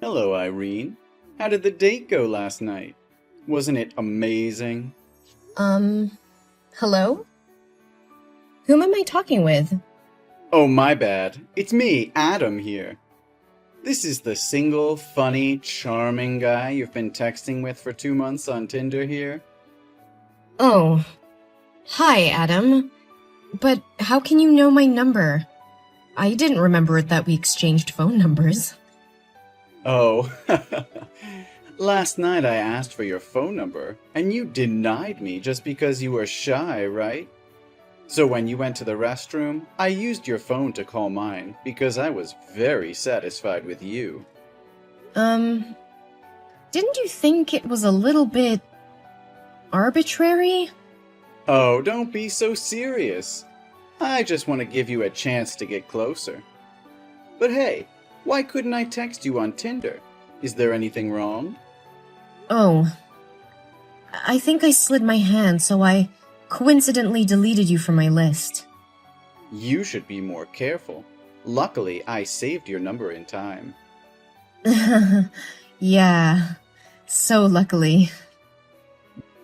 Hello, Irene. How did the date go last night? Wasn't it amazing? Um, Hello? Whom am I talking with? Oh, my bad. It's me, Adam, here. This is the single, funny, charming guy you've been texting with for 2 months on Tinder here. Oh, hi, Adam. But how can you know my number? I didn't remember that we exchanged phone numbers. Oh, last night I asked for your phone number, and you denied me just because you were shy, right? So when you went to the restroom, I used your phone to call mine because I was very satisfied with you. Um, didn't you think it was a little bit arbitrary? Oh, don't be so serious. I just want to give you a chance to get closer. But hey, why couldn't I text you on Tinder? Is there anything wrong? Oh, I think I slid my hand, so I coincidentally deleted you from my list. You should be more careful. Luckily, I saved your number in time. Yeah, so luckily.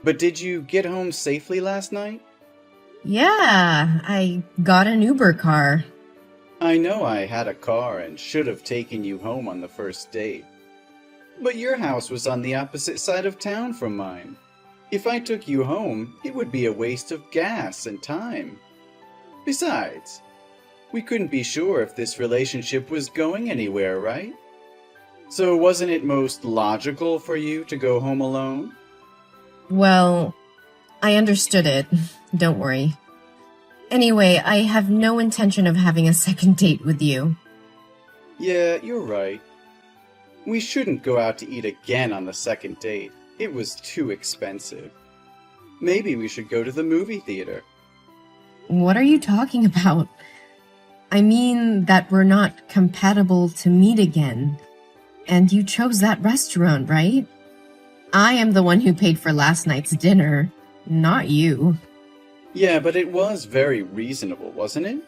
But did you get home safely last night? Yeah, I got an Uber car. I know I had a car and should have taken you home on the first date. But your house was on the opposite side of town from mine. If I took you home, it would be a waste of gas and time. Besides, we couldn't be sure if this relationship was going anywhere, right? So wasn't it most logical for you to go home alone? Well, I understood it. Don't worry. Anyway, I have no intention of having a second date with you. Yeah, you're right. We shouldn't go out to eat again on the second date. It was too expensive. Maybe we should go to the movie theater. What are you talking about? I mean that we're not compatible to meet again. And you chose that restaurant, right? I am the one who paid for last night's dinner, not you. Yeah, but it was very reasonable, wasn't it?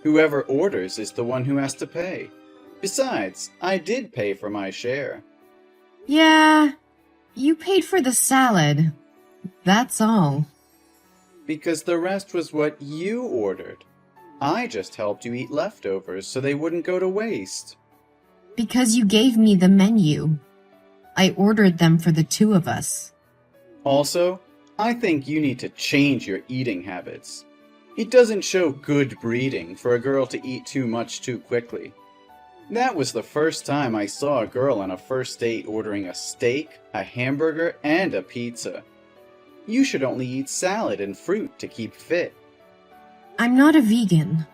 Whoever orders is the one who has to pay. Besides, I did pay for my share. Yeah, you paid for the salad. That's all. Because the rest was what you ordered. I just helped you eat leftovers so they wouldn't go to waste. Because you gave me the menu. I ordered them for the two of us. Also, I think you need to change your eating habits. It doesn't show good breeding for a girl to eat too much too quickly. That was the first time I saw a girl on a first date ordering a steak, a hamburger, and a pizza. You should only eat salad and fruit to keep fit. I'm not a vegan.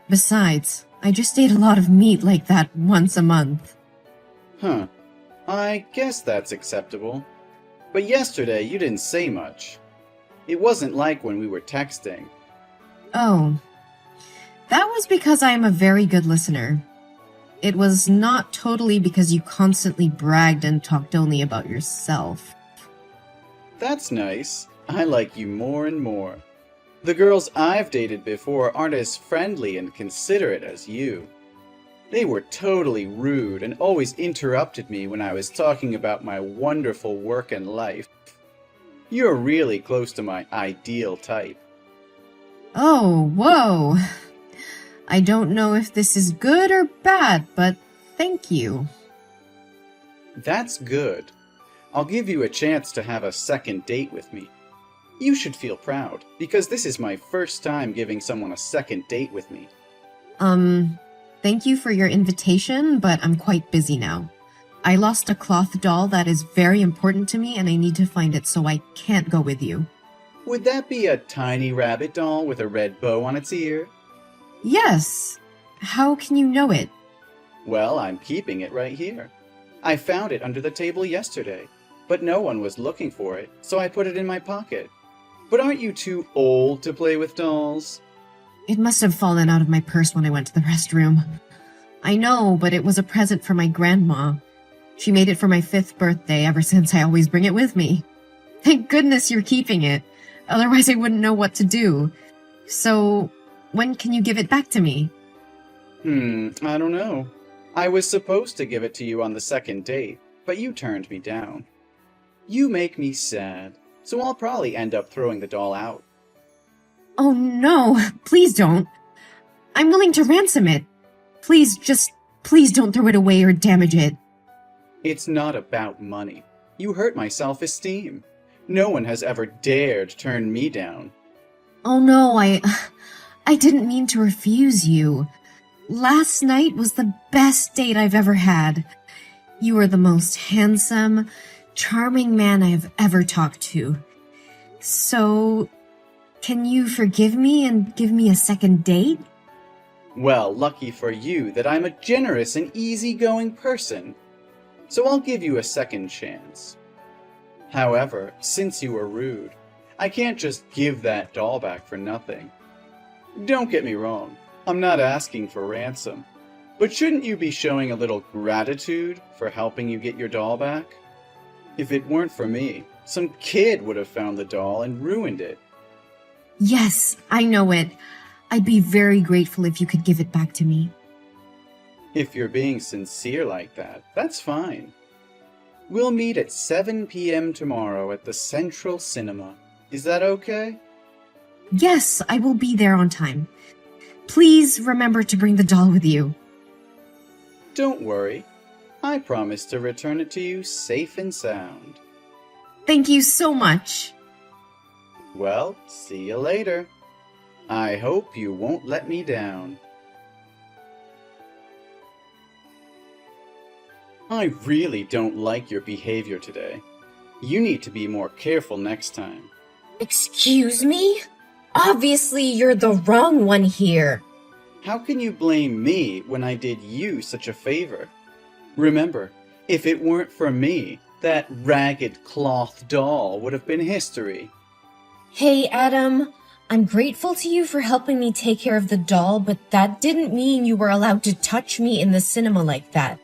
Besides, I just ate a lot of meat like that once a month. Huh. I guess that's acceptable. But yesterday you didn't say much. It wasn't like when we were texting. Oh, that was because I am a very good listener. It was not totally because you constantly bragged and talked only about yourself. That's nice. I like you more and more. The girls I've dated before aren't as friendly and considerate as you. They were totally rude and always interrupted me when I was talking about my wonderful work and life. You're really close to my ideal type. Oh, whoa. I don't know if this is good or bad, but thank you. That's good. I'll give you a chance to have a second date with me. You should feel proud, because this is my first time giving someone a second date with me. Thank you for your invitation, but I'm quite busy now. I lost a cloth doll that is very important to me, and I need to find it, so I can't go with you. Would that be a tiny rabbit doll with a red bow on its ear? Yes. How can you know it? Well, I'm keeping it right here. I found it under the table yesterday, but no one was looking for it, so I put it in my pocket. But aren't you too old to play with dolls? It must have fallen out of my purse when I went to the restroom. I know, but it was a present from my grandma. She made it for my 5th birthday ever since I always bring it with me. Thank goodness you're keeping it. Otherwise I wouldn't know what to do. So, when can you give it back to me? I don't know. I was supposed to give it to you on the second date, but you turned me down. You make me sad, so I'll probably end up throwing the doll out. Oh no, please don't. I'm willing to ransom it. Please don't throw it away or damage it. It's not about money. You hurt my self-esteem. No one has ever dared turn me down. Oh no, I didn't mean to refuse you. Last night was the best date I've ever had. You are the most handsome, charming man I have ever talked to. So, can you forgive me and give me a second date? Well, lucky for you that I'm a generous and easygoing person. So I'll give you a second chance. However, since you were rude, I can't just give that doll back for nothing. Don't get me wrong, I'm not asking for ransom. But shouldn't you be showing a little gratitude for helping you get your doll back? If it weren't for me, some kid would have found the doll and ruined it. Yes, I know it. I'd be very grateful if you could give it back to me. If you're being sincere like that, that's fine. We'll meet at 7 p.m. tomorrow at the Central Cinema. Is that okay? Yes, I will be there on time. Please remember to bring the doll with you. Don't worry. I promise to return it to you safe and sound. Thank you so much. Well, see you later. I hope you won't let me down. I really don't like your behavior today. You need to be more careful next time. Excuse me? Obviously, you're the wrong one here. How can you blame me when I did you such a favor? Remember, if it weren't for me, that ragged cloth doll would have been history. Hey, Adam. I'm grateful to you for helping me take care of the doll, but that didn't mean you were allowed to touch me in the cinema like that.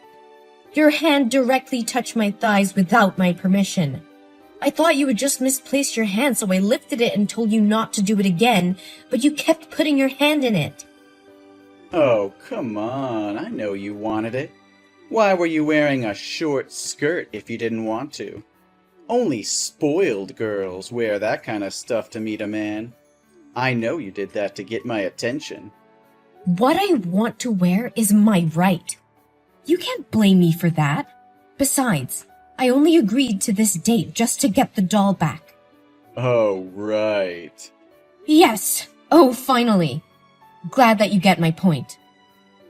Your hand directly touched my thighs without my permission. I thought you had just misplaced your hand, so I lifted it and told you not to do it again, but you kept putting your hand in it. Oh, come on, I know you wanted it. Why were you wearing a short skirt if you didn't want to? Only spoiled girls wear that kind of stuff to meet a man. I know you did that to get my attention. What I want to wear is my right. You can't blame me for that. Besides, I only agreed to this date just to get the doll back. Oh, right. Yes! Oh, finally! Glad that you get my point.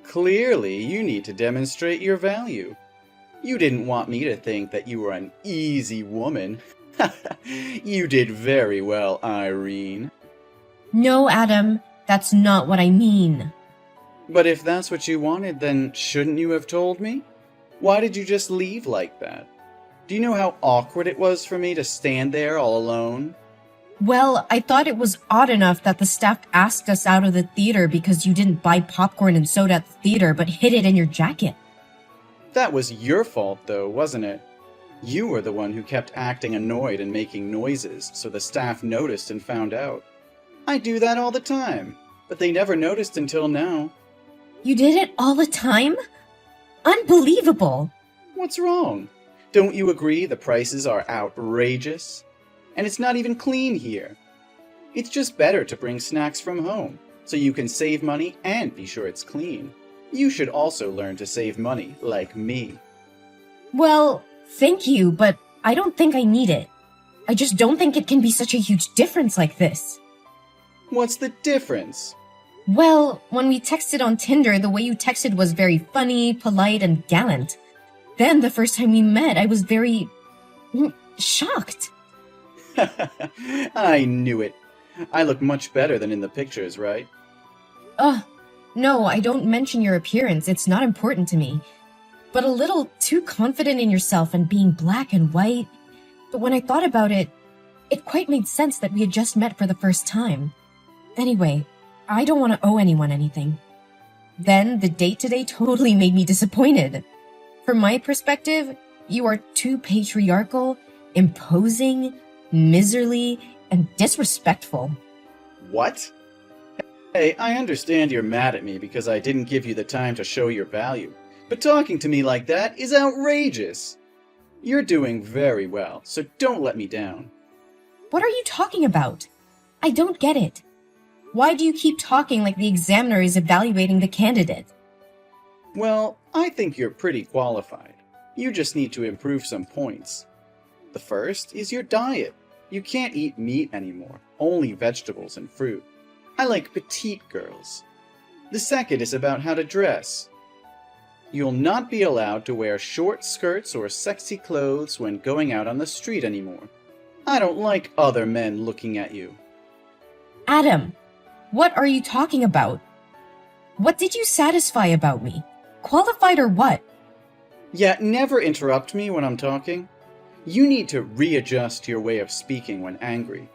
Clearly, you need to demonstrate your value. You didn't want me to think that you were an easy woman. You did very well, Irene. No, Adam, that's not what I mean. But if that's what you wanted, then shouldn't you have told me? Why did you just leave like that? Do you know how awkward it was for me to stand there all alone? Well, I thought it was odd enough that the staff asked us out of the theater because you didn't buy popcorn and soda at the theater but hid it in your jacket. That was your fault, though, wasn't it? You were the one who kept acting annoyed and making noises, so the staff noticed and found out. I do that all the time, but they never noticed until now. You did it all the time? Unbelievable! What's wrong? Don't you agree the prices are outrageous? And it's not even clean here. It's just better to bring snacks from home, so you can save money and be sure it's clean. You should also learn to save money, like me. Well, thank you, but I don't think I need it. I just don't think it can be such a huge difference like this. What's the difference? Well, when we texted on Tinder, the way you texted was very funny, polite, and gallant. Then, the first time we met, I was very... shocked. I knew it. I look much better than in the pictures, right? No, I don't mention your appearance. It's not important to me. But a little too confident in yourself and being black and white. But when I thought about it, it quite made sense that we had just met for the first time. Anyway, I don't want to owe anyone anything. Then, the date today totally made me disappointed. From my perspective, you are too patriarchal, imposing, miserly, and disrespectful. What? Hey, I understand you're mad at me because I didn't give you the time to show your value. But talking to me like that is outrageous. You're doing very well, so don't let me down. What are you talking about? I don't get it. Why do you keep talking like the examiner is evaluating the candidate? Well, I think you're pretty qualified. You just need to improve some points. The first is your diet. You can't eat meat anymore, only vegetables and fruit. I like petite girls. The second is about how to dress. You'll not be allowed to wear short skirts or sexy clothes when going out on the street anymore. I don't like other men looking at you. Adam, what are you talking about? What did you satisfy about me? Qualified or what? Yeah, never interrupt me when I'm talking. You need to readjust your way of speaking when angry.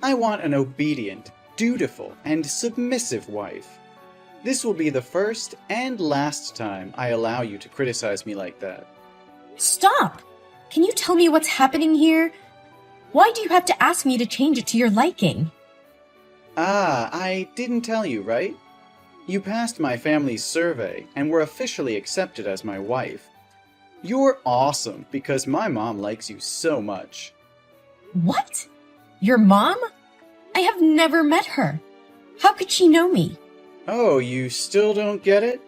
I want an obedient, dutiful, and submissive wife. This will be the first and last time I allow you to criticize me like that. Stop! Can you tell me what's happening here? Why do you have to ask me to change it to your liking? Ah, I didn't tell you, right? You passed my family's survey and were officially accepted as my wife. You're awesome because my mom likes you so much. What? Your mom? I have never met her. How could she know me? Oh, you still don't get it?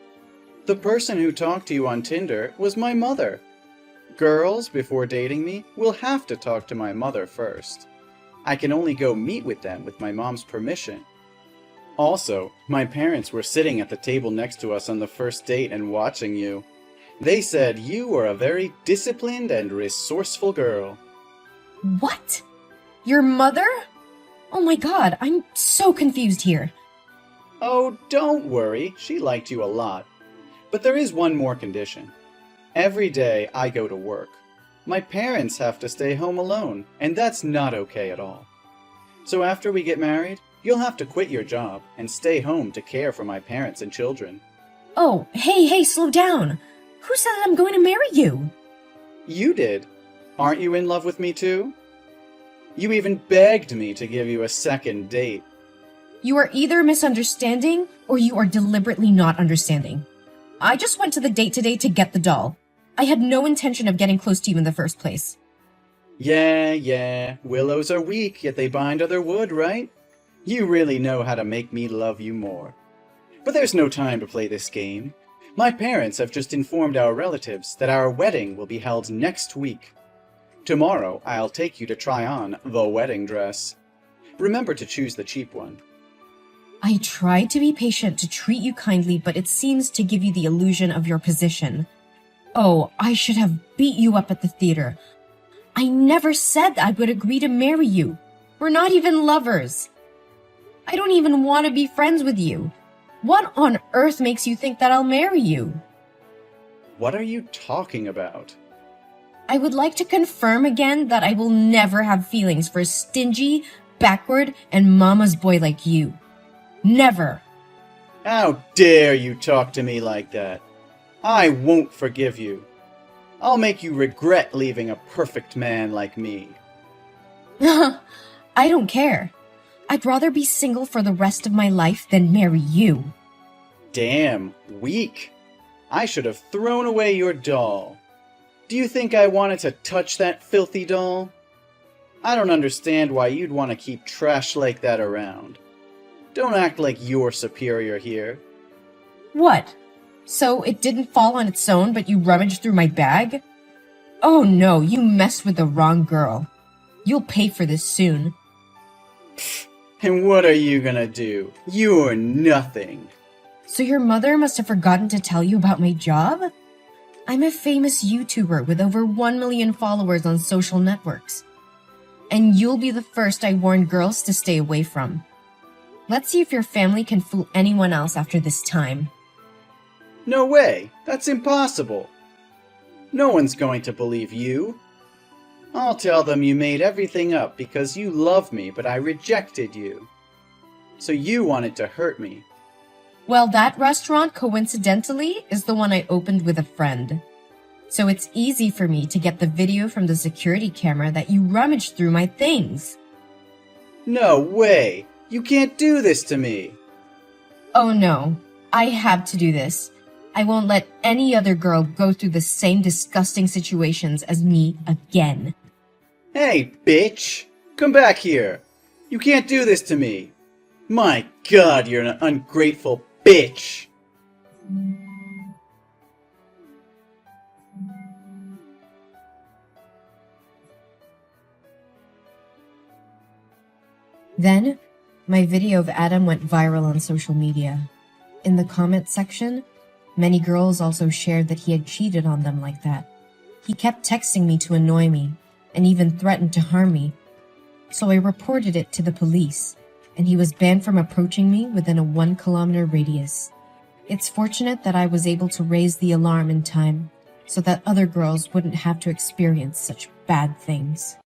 The person who talked to you on Tinder was my mother. Girls, before dating me, will have to talk to my mother first. I can only go meet with them with my mom's permission. Also, my parents were sitting at the table next to us on the first date and watching you. They said you were a very disciplined and resourceful girl. What? Your mother? Oh my god, I'm so confused here. Oh, don't worry, she liked you a lot. But there is one more condition. Every day I go to work. My parents have to stay home alone, and that's not okay at all. So after we get married, you'll have to quit your job and stay home to care for my parents and children. Oh, hey, slow down. Who said that I'm going to marry you? You did. Aren't you in love with me too? You even begged me to give you a second date. You are either misunderstanding or you are deliberately not understanding. I just went to the date today to get the doll. I had no intention of getting close to you in the first place. Yeah, willows are weak, yet they bind other wood, right? You really know how to make me love you more. But there's no time to play this game. My parents have just informed our relatives that our wedding will be held next week. Tomorrow, I'll take you to try on the wedding dress. Remember to choose the cheap one. I tried to be patient to treat you kindly, but it seems to give you the illusion of your position. Oh, I should have beat you up at the theater. I never said I would agree to marry you. We're not even lovers. I don't even want to be friends with you. What on earth makes you think that I'll marry you? What are you talking about? I would like to confirm again that I will never have feelings for a stingy, backward, and mama's boy like you. Never. How dare you talk to me like that? I won't forgive you. I'll make you regret leaving a perfect man like me. I don't care. I'd rather be single for the rest of my life than marry you. Damn, weak. I should have thrown away your doll. Do you think I wanted to touch that filthy doll? I don't understand why you'd want to keep trash like that around. Don't act like you're superior here. What? So it didn't fall on its own, but you rummaged through my bag? Oh no, you messed with the wrong girl. You'll pay for this soon. And what are you gonna do? You're nothing. So your mother must have forgotten to tell you about my job? I'm a famous YouTuber with over 1 million followers on social networks. And you'll be the first I warn girls to stay away from. Let's see if your family can fool anyone else after this time. No way! That's impossible! No one's going to believe you. I'll tell them you made everything up because you love me, but I rejected you. So you wanted to hurt me. Well, that restaurant, coincidentally, is the one I opened with a friend. So it's easy for me to get the video from the security camera that you rummaged through my things. No way! You can't do this to me! Oh no, I have to do this. I won't let any other girl go through the same disgusting situations as me again. Hey, bitch! Come back here! You can't do this to me! My God, you're an ungrateful bitch! Then, my video of Adam went viral on social media. In the comments section, many girls also shared that he had cheated on them like that. He kept texting me to annoy me, and even threatened to harm me. So I reported it to the police, and he was banned from approaching me within a 1-kilometer radius. It's fortunate that I was able to raise the alarm in time, so that other girls wouldn't have to experience such bad things.